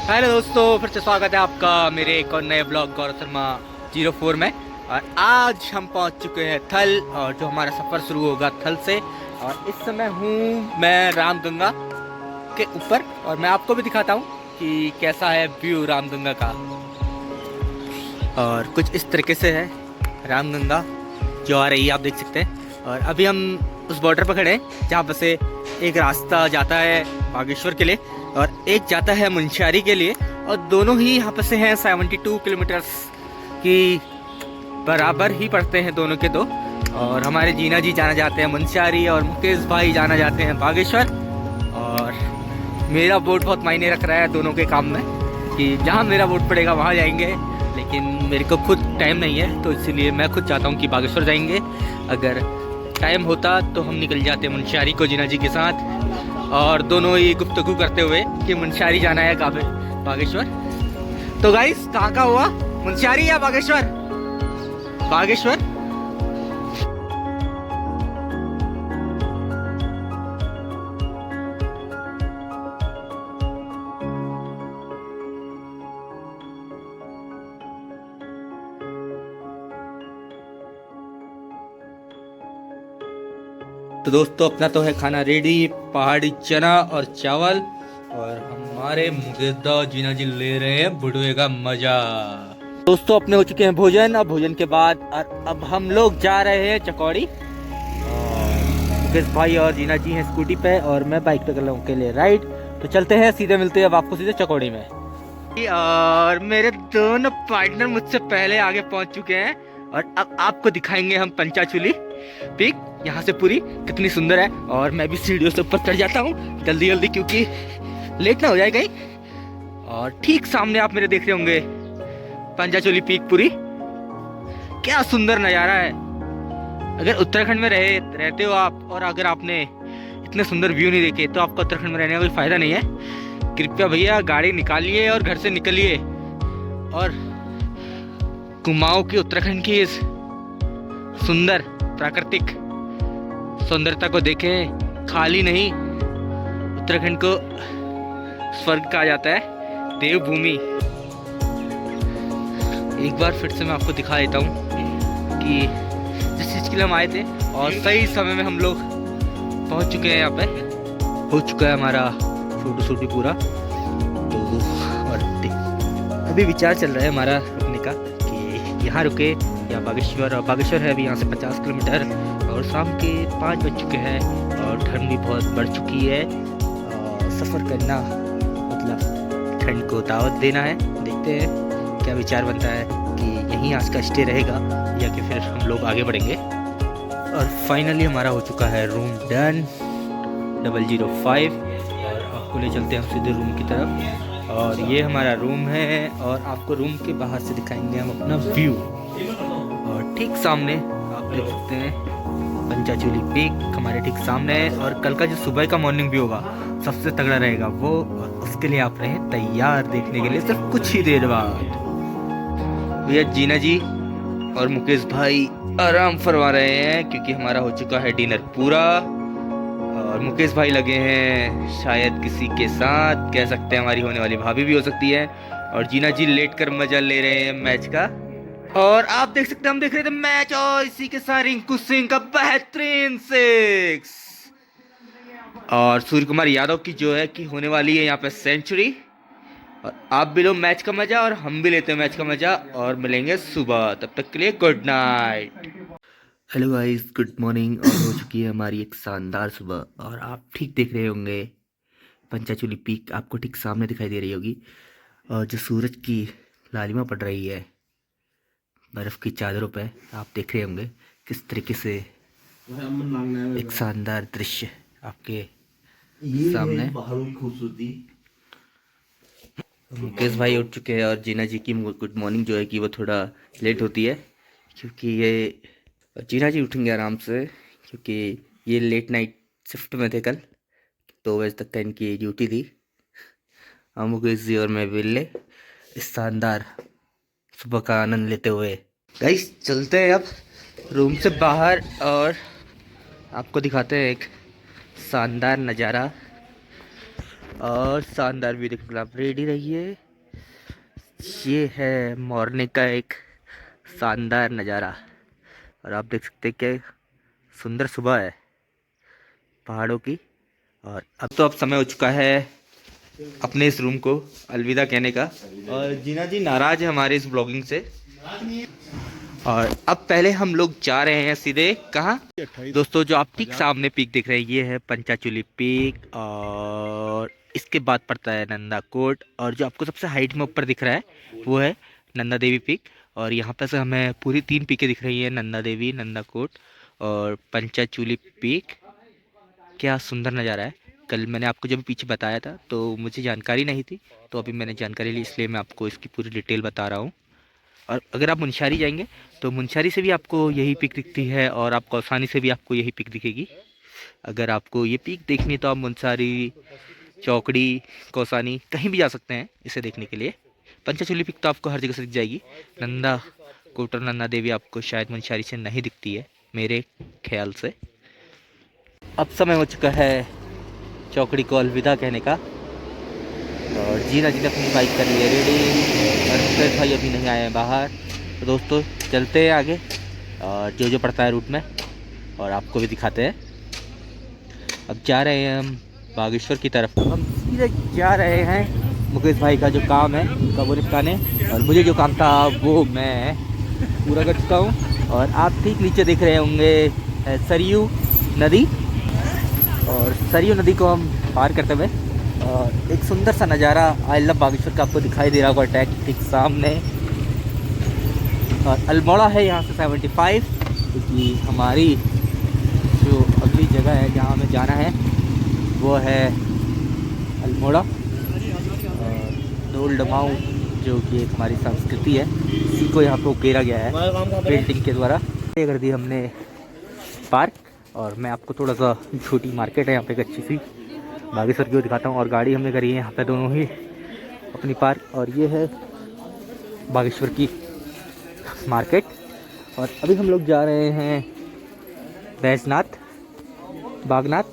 Hello दोस्तों, फिर से स्वागत है आपका मेरे एक और नए ब्लॉग गौरव शर्मा 04 में। और आज हम पहुंच चुके हैं थल, और जो हमारा सफ़र शुरू होगा थल से। और इस समय हूँ मैं रामगंगा के ऊपर, और मैं आपको भी दिखाता हूँ कि कैसा है व्यू रामगंगा का। और कुछ इस तरीके से है रामगंगा जो आ रही है, आप देख सकते हैं। और अभी हम उस बॉर्डर पर खड़े हैं जहाँ पर से एक रास्ता जाता है बागेश्वर के लिए और एक जाता है मुंशियारी के लिए, और दोनों ही यहाँ पर से हैं 72 किलोमीटर की बराबर ही पड़ते हैं दोनों के दो। और हमारे जीना जी जाना जाते हैं मुंशियारी और मुकेश भाई जाना जाते हैं बागेश्वर। और मेरा वोट बहुत मायने रख रहा है दोनों के काम में कि जहाँ मेरा वोट पड़ेगा वहाँ जाएंगे, लेकिन मेरे को खुद टाइम नहीं है तो इसलिए मैं खुद चाहता हूँ कि बागेश्वर जाएंगे। अगर टाइम होता तो हम निकल जाते मुंशियारी को जीना जी के साथ, और दोनों ही गुफ्तगू करते हुए कि मुंशियारी जाना है काबे बागेश्वर। तो गाइस, कहाँ का हुआ, मुंशियारी या बागेश्वर? बागेश्वर। तो दोस्तों, अपना तो है खाना रेडी, पहाड़ी चना और चावल, और हमारे मुगेदा जीना जी ले रहे हैं बुढ़वे का मजा। दोस्तों, अपने हो चुके हैं भोजन, अब भोजन के बाद और अब हम लोग जा रहे हैं चकौड़ी। और मुकेश भाई और जीना जी हैं स्कूटी पे और मैं बाइक पे कर रहा हूँ के लिए राइड। तो चलते हैं, सीधे मिलते हैं अब आपको सीधे चकौड़ी में। और मेरे दोनों पार्टनर मुझसे पहले आगे पहुंच चुके हैं, और अब आपको दिखाएंगे हम पंचाचूली पीक यहाँ से पूरी कितनी सुंदर है। और मैं भी सीढ़ियों से ऊपर चढ़ जाता हूँ जल्दी जल्दी, क्योंकि लेट ना हो जाए कहीं। और ठीक सामने आप मेरे देख रहे होंगे पंचाचूली पीक पूरी, क्या सुंदर नज़ारा है। अगर उत्तराखंड में रहते हो आप, और अगर आपने इतने सुंदर व्यू नहीं देखे तो आपका उत्तराखंड में रहने का कोई फ़ायदा नहीं है। कृपया भैया गाड़ी निकालिए और घर से निकलिए और कुमाऊं की उत्तराखंड की इस सुंदर प्राकृतिक सुंदरता को देखें। खाली नहीं, उत्तराखंड को स्वर्ग कहा जाता है, देवभूमि। एक बार फिर से मैं आपको दिखा देता हूँ कि जिस चीज़ के लिए हम आए थे, और सही समय में हम लोग पहुँच चुके हैं। यहाँ पे हो चुका है हमारा फोटो शूट भी पूरा। तो और अभी विचार चल रहा है हमारा रुकने का कि यहाँ रुके या बागेश्वर। और बागेश्वर है अभी यहाँ से 50 किलोमीटर, और शाम के 5 बज चुके हैं और ठंड भी बहुत बढ़ चुकी है। सफ़र करना मतलब ठंड को दावत देना है। देखते हैं क्या विचार बनता है कि यहीं आज का स्टे रहेगा या कि फिर हम लोग आगे बढ़ेंगे। और फाइनली हमारा हो चुका है रूम डन 005, और आपको ले चलते हैं हम सीधे रूम की तरफ। और ये हमारा रूम है, और आपको रूम के बाहर से दिखाएंगे हम अपना व्यू। और ठीक सामने आप देख सकते हैं पंचाचूली पीक हमारे ठीक सामने है। और कल का जो सुबह का मॉर्निंग व्यू होगा सबसे तगड़ा रहेगा वो, और उसके लिए आप रहे तैयार देखने के लिए सिर्फ कुछ ही देर बाद। भैया जीना जी और मुकेश भाई आराम फरमा रहे हैं क्योंकि हमारा हो चुका है डिनर पूरा। और मुकेश भाई लगे हैं शायद किसी के साथ, कह सकते हैं हमारी होने वाली भाभी भी हो सकती है। और जीना जी लेट कर मजा ले रहे हैं मैच का। और आप देख सकते हैं हम देख रहे थे मैच, और इसी के साथ रिंकू सिंह का बेहतरीन 6, और सूर्य कुमार यादव की जो है कि होने वाली है यहाँ पे सेंचुरी। और आप भी लो मैच का मजा, और हम भी लेते हैं मैच का मजा, और मिलेंगे सुबह। तब तक के लिए good night. Hello guys, good morning. और हो चुकी है हमारी एक शानदार सुबह, और आप ठीक देख रहे होंगे पंचाचूली पीक आपको ठीक सामने दिखाई दे रही होगी, और जो सूरज की लालिमा पड़ रही है बर्फ़ की चादरों पे, आप देख रहे होंगे किस तरीके से एक शानदार दृश्य आपके सामने। खूबसूरती। मुकेश भाई उठ चुके हैं, और जीना जी की गुड मॉर्निंग जो है कि वो थोड़ा लेट होती है, क्योंकि ये जीना जी उठेंगे आराम से, क्योंकि ये लेट नाइट शिफ्ट में थे। कल 2 बजे तक का इनकी ड्यूटी थी। हम मुकेश जी और मैं विल्ले इस शानदार सुबह का आनंद लेते हुए गाइस चलते हैं अब रूम से बाहर, और आपको दिखाते हैं एक शानदार नज़ारा। और शानदार व्यू देखने के लिए आप रेडी रहिए। ये है मॉर्निंग का एक शानदार नज़ारा और आप देख सकते हैं क्या सुंदर सुबह है पहाड़ों की। और अब समय हो चुका है अपने इस रूम को अलविदा कहने का। और जीना जी नाराज है हमारे इस ब्लॉगिंग से। और अब पहले हम लोग जा रहे हैं सीधे कहाँ दोस्तों, जो आप ठीक सामने पीक दिख रहे हैं ये है पंचाचूली पीक। और इसके बाद पड़ता है नंदा कोट। और जो आपको सबसे हाइट में ऊपर दिख रहा है वो है नंदा देवी पीक। और यहाँ पर से हमें पूरी 3 पीकें दिख रही है, नंदा देवी, नंदा कोट और पंचाचूली पीक। क्या सुंदर नज़ारा है। कल मैंने आपको जब पीछे बताया था तो मुझे जानकारी नहीं थी, तो अभी मैंने जानकारी ली, इसलिए मैं आपको इसकी पूरी डिटेल बता रहा हूँ। और अगर आप मुनस्यारी जाएंगे तो मुनस्यारी से भी आपको यही पिक दिखती है और आप कौसानी से भी आपको यही पिक दिखेगी। अगर आपको ये पिक देखनी है तो आप मुनस्यारी, चौकड़ी, कौसानी कहीं भी जा सकते हैं इसे देखने के लिए। पंचाचूली पिक तो आपको हर जगह से दिख जाएगी। नंदा कोट और नंदा देवी आपको शायद मुनस्यारी से नहीं दिखती है मेरे ख्याल से। अब समय हो चुका है चौकड़ी को अलविदा कहने का। और जीना जी ने अपनी बाइक कर ली है रेडी और फिर भाई अभी नहीं आए हैं बाहर। तो दोस्तों चलते हैं आगे और जो पड़ता है रूट में और आपको भी दिखाते हैं। अब जा रहे हैं हम बागेश्वर की तरफ। हम सीधे जा रहे हैं मुकेश भाई का जो काम है उनका वो निपटाने। और मुझे जो काम था वो मैं पूरा कर चुका हूँ। और आप ठीक नीचे देख रहे होंगे सरयू नदी। और सरयू नदी को हम पार करते हुए और एक सुंदर सा नज़ारा आई लव बागेश्वर का आपको दिखाई दे रहा होगा टैग ठीक सामने। और अल्मोड़ा है यहाँ से 75, क्योंकि हमारी जो अगली जगह है जहाँ हमें जाना है वो है अल्मोड़ा। और डोल डमाऊ जो कि एक हमारी संस्कृति है, इसी को यहाँ पर उकेरा गया है पेंटिंग के द्वारा। ये कर दी हमने पार्क। और मैं आपको थोड़ा सा छोटी मार्केट है यहाँ पे एक अच्छी सी बागेश्वर की दिखाता हूँ। और गाड़ी हमने करी है यहाँ पे दोनों ही अपनी पार्क। और ये है बागेश्वर की मार्केट। और अभी हम लोग जा रहे हैं बैजनाथ बागनाथ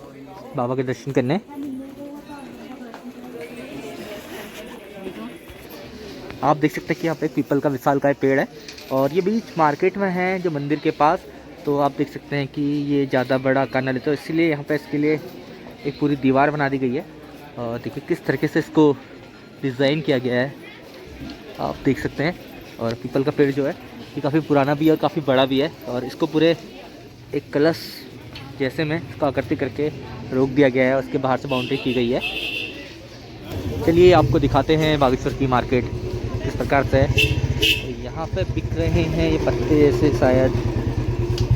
बाबा के दर्शन करने। आप देख सकते हैं कि यहाँ पे पीपल का विशालकाय पेड़ है और ये बीच मार्केट में है जो मंदिर के पास। तो आप देख सकते हैं कि ये ज़्यादा बड़ा करना ले, तो इसलिए यहाँ पे इसके लिए एक पूरी दीवार बना दी गई है। और देखिए किस तरीके से इसको डिज़ाइन किया गया है, आप देख सकते हैं। और पीपल का पेड़ जो है ये काफ़ी पुराना भी है और काफ़ी बड़ा भी है। और इसको पूरे एक कलश जैसे में इसको आकृति करके रोक दिया गया है, उसके बाहर से बाउंड्री की गई है। चलिए आपको दिखाते हैं बागेश्वर की मार्केट किस प्रकार से है। तो यहाँ पे बिक रहे हैं ये पत्ते, जैसे शायद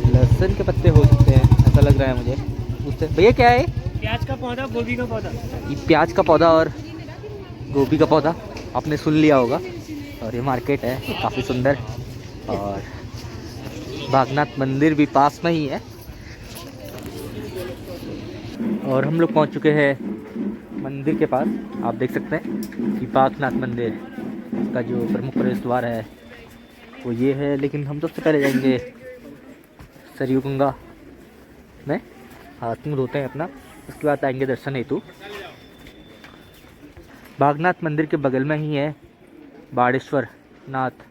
लहसुन के पत्ते हो सकते हैं, ऐसा लग रहा है मुझे। उससे भैया क्या है? प्याज का पौधा, गोभी का पौधा। ये प्याज का पौधा और गोभी का पौधा आपने सुन लिया होगा। और ये मार्केट है काफ़ी सुंदर। और बागनाथ मंदिर भी पास में ही है। और हम लोग पहुंच चुके हैं मंदिर के पास। आप देख सकते हैं कि बागनाथ मंदिर का जो प्रमुख प्रवेश द्वार है वो ये है। लेकिन हम सबसे पहले जाएंगे सरयू गंगा में, हाथ मुँह धोते हैं अपना, उसके बाद आएंगे दर्शन हेतु। बागनाथ मंदिर के बगल में ही है बाड़ेश्वर नाथ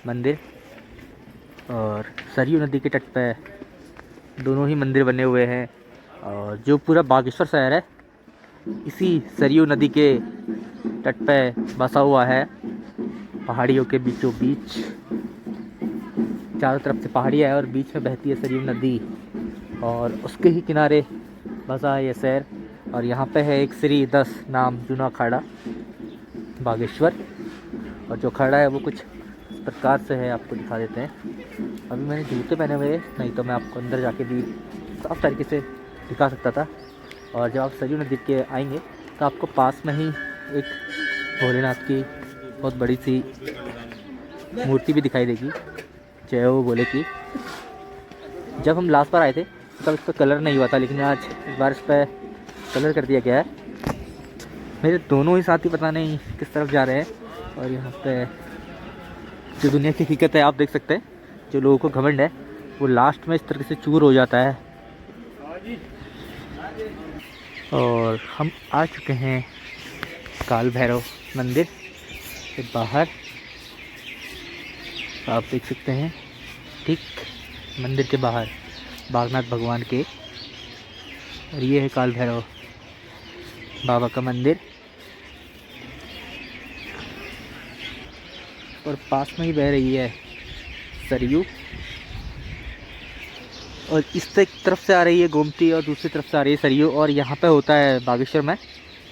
मंदिर। और सरयू नदी के तट पे दोनों ही मंदिर बने हुए हैं। और जो पूरा बागेश्वर शहर है इसी सरयू नदी के तट पे बसा हुआ है, पहाड़ियों के बीचों बीच। चारों तरफ से पहाड़ियाँ है और बीच में बहती है सरयू नदी और उसके ही किनारे बसा है ये शहर। और यहाँ पे है एक श्री 10 नाम जूना अखाड़ा बागेश्वर। और जो अखाड़ा है वो कुछ इस प्रकार से है, आपको दिखा देते हैं। अभी मैंने जूते पहने हुए, नहीं तो मैं आपको अंदर जाके भी साफ तरीके से दिखा सकता था। और जब आप सरयू नदी के आएंगे तो आपको पास में ही एक भोलेनाथ की बहुत बड़ी सी मूर्ति भी दिखाई देगी, जय हो भोले की। जब हम लास्ट बार आए थे तब इस पर कलर नहीं हुआ था, लेकिन आज इस बार इस पर कलर कर दिया गया है। मेरे दोनों ही साथी पता नहीं किस तरफ जा रहे हैं। और यहाँ पे जो दुनिया की हकीकत है आप देख सकते हैं, जो लोगों को घमंड है वो लास्ट में इस तरह से चूर हो जाता है। और हम आ चुके हैं काल भैरव मंदिर के बाहर। आप देख सकते हैं ठीक मंदिर के बाहर बागनाथ भगवान के, और ये है काल भैरव बाबा का मंदिर। और पास में ही बह रही है सरयू, और इस तरफ से आ रही है गोमती और दूसरी तरफ से आ रही है सरयू। और यहाँ पे होता है बागेश्वर में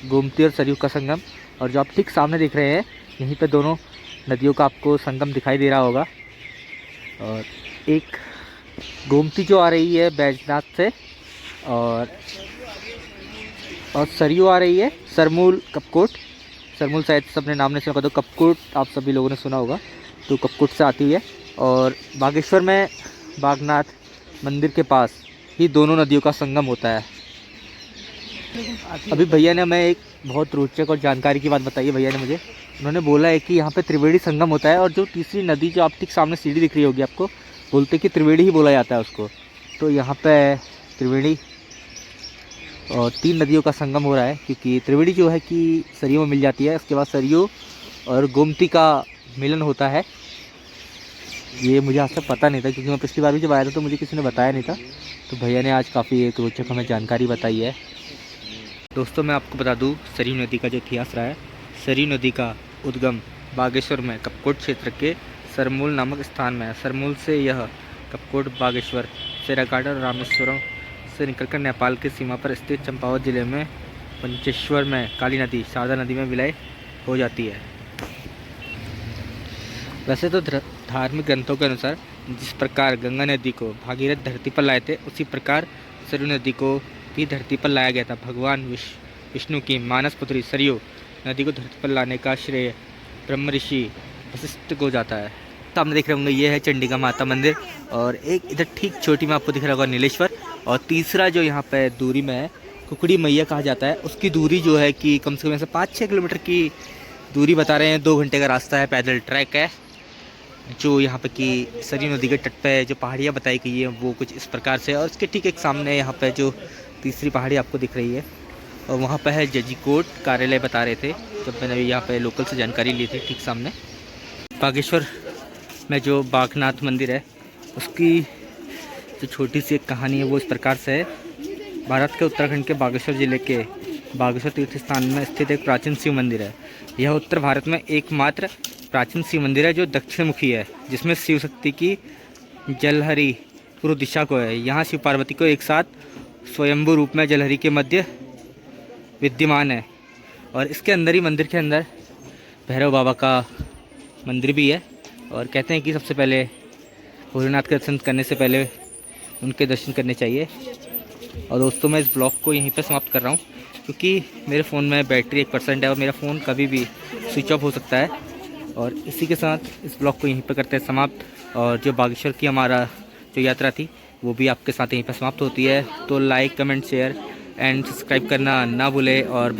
गोमती और सरयू का संगम। और जो आप ठीक सामने देख रहे हैं यहीं पे दोनों नदियों का आपको संगम दिखाई दे रहा होगा। और एक गोमती जो आ रही है बैजनाथ से, और सरयू आ रही है सरमूल कपकोट। सरमूल शायद सबने नाम नहीं सुना होगा, तो कपकोट आप सभी लोगों ने सुना होगा, तो कपकोट से आती है। और बागेश्वर में बागनाथ मंदिर के पास ही दोनों नदियों का संगम होता है। अभी भैया ने हमें एक बहुत रोचक और जानकारी की बात बताई है। भैया ने मुझे, उन्होंने बोला है कि यहाँ पे त्रिवेणी संगम होता है, और जो तीसरी नदी जो आप ठीक सामने सीढ़ी दिख रही होगी आपको, बोलते कि त्रिवेणी ही बोला जाता है उसको। तो यहाँ पे त्रिवेणी और 3 नदियों का संगम हो रहा है, क्योंकि त्रिवेणी जो है कि सरयू में मिल जाती है, उसके बाद सरयू और गोमती का मिलन होता है। ये मुझे आज तक पता नहीं था, क्योंकि मैं पिछली बार भी जब आया था तो मुझे किसी ने बताया नहीं था। तो भैया ने आज काफ़ी एक रोचक हमें जानकारी बताई है। दोस्तों मैं आपको बता दूं सरयू नदी का जो इतिहास रहा है। सरयू नदी का उद्गम बागेश्वर में कपकोट क्षेत्र के सरमूल नामक स्थान में है। सरमूल से यह कपकोट, बागेश्वर, सेराकाटा और रामेश्वरम से निकलकर नेपाल की सीमा पर स्थित चंपावत जिले में पंचेश्वर में काली नदी शारदा नदी में विलय हो जाती है। वैसे तो धार्मिक ग्रंथों के अनुसार जिस प्रकार गंगा नदी को भागीरथ धरती पर लाए थे, उसी प्रकार सरयू नदी को भी धरती पर लाया गया था। भगवान विष्णु की मानस पुत्री सरयू नदी को धरती पर लाने का श्रेय ब्रह्म ऋषि वशिष्ठ को जाता है। सामने देख रहे होंगे ये है चंडिका माता मंदिर, और एक इधर ठीक छोटी में आपको दिख रहा होगा नीलेश्वर, और तीसरा जो यहाँ पे दूरी में है कुकड़ी मैया कहा जाता है। उसकी दूरी जो है कि कम से कम ऐसे 5-6 किलोमीटर की दूरी बता रहे हैं। 2 घंटे का रास्ता है, पैदल ट्रैक है। जो यहाँ पे कि सरयू नदी के तट पे जो पहाड़ियाँ बताई गई है वो कुछ इस प्रकार से। और उसके ठीक एक सामने यहाँ पे जो तीसरी पहाड़ी आपको दिख रही है, और वहाँ पे है जजीकोट कार्यालय बता रहे थे जब मैंने यहाँ पे लोकल से जानकारी ली थी। ठीक सामने बागेश्वर में जो बागनाथ मंदिर है उसकी जो छोटी सी एक कहानी है वो इस प्रकार से है। भारत के उत्तराखंड के बागेश्वर जिले के बागेश्वर तीर्थ स्थान में स्थित एक प्राचीन शिव मंदिर है। यह उत्तर भारत में एकमात्र प्राचीन शिव मंदिर है जो दक्षिण मुखी है, जिसमें शिव शक्ति की जलहरी पूर्व दिशा को है। यहाँ शिव पार्वती को एक साथ स्वयंभू रूप में जलहरी के मध्य विद्यमान है। और इसके अंदर ही मंदिर के अंदर भैरव बाबा का मंदिर भी है। और कहते हैं कि सबसे पहले भोलेनाथ के दर्शन करने से पहले उनके दर्शन करने चाहिए। और दोस्तों मैं इस ब्लॉग को यहीं पर समाप्त कर रहा हूँ, क्योंकि मेरे फ़ोन में बैटरी 1% है और मेरा फ़ोन कभी भी स्विच ऑफ हो सकता है। और इसी के साथ इस ब्लॉग को यहीं पर करते हैं समाप्त। और जो बागेश्वर की हमारा जो यात्रा थी वो भी आपके साथ यहीं पर समाप्त होती है। तो like, comment, share and subscribe करना ना भूले, और